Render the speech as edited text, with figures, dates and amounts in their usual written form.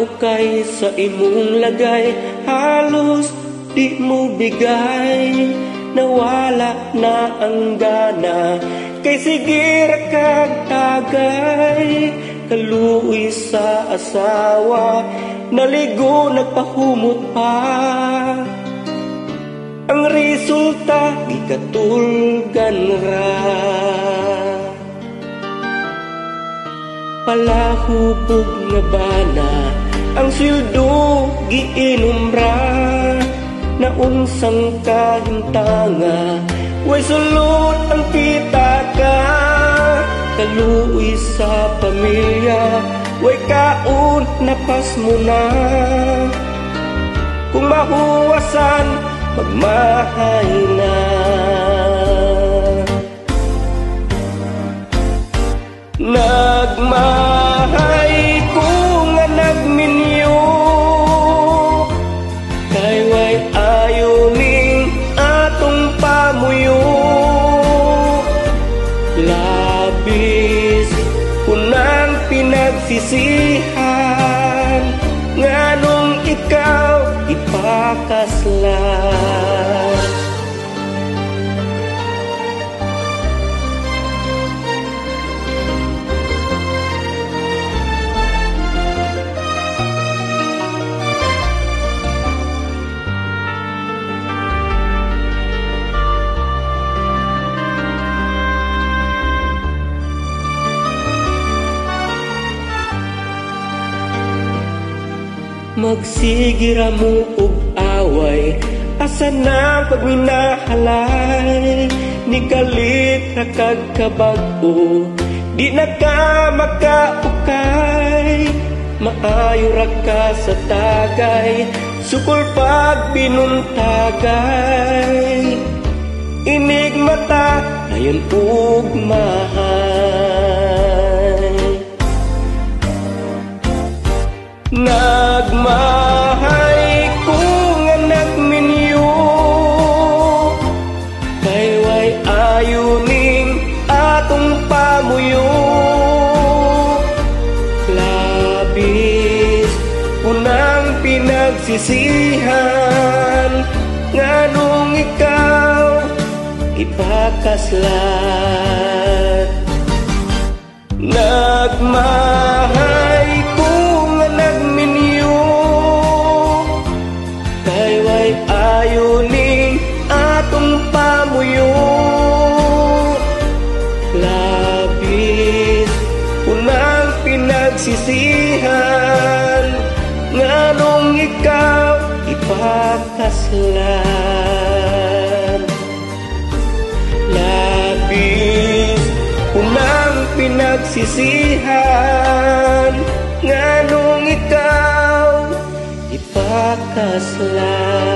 ukay sa imong lagay, halos di mo bigay. Nawala na ang gana, kay sige ra kag tagay. Kaluoy sa asawa, naligo nagpahumot pa. Ang resulta, gikatulgan ra. Palahubog nga bana, ang sildo giinom ra. Naunsang kahintanga, way sulod ang pitaka. Kaluoy sa pamilya, way kaon napas mo na. Kung mahuwasan, magmahay na. Nagmahay ko nga nagminyo, kay way ayo ning atong pamuyo. Labis ko nang pinagsisihan, nganong ikaw ipakaslan. Magsigira mo og away, asa na pagminahalay. Nigalit ra kag kabag-o, di na ka makaukay. Maayo ra ka sa tagay, sukol pag binuntagay. Inig mata, ayon ug mahay. Nagmahay ko nga nagminyo, kay way ayo ning atong pamuyo. Labis unang pinagsisihan, nganong ikaw ipakaslan. Nagmahay ko nga nagminyo, kay way ayo ning atong pamuyo. Labis unang pinagsisihan, nganong ikaw ipakaslan. Labis unang pinagsisihan, nganong ikaw ipakaslan.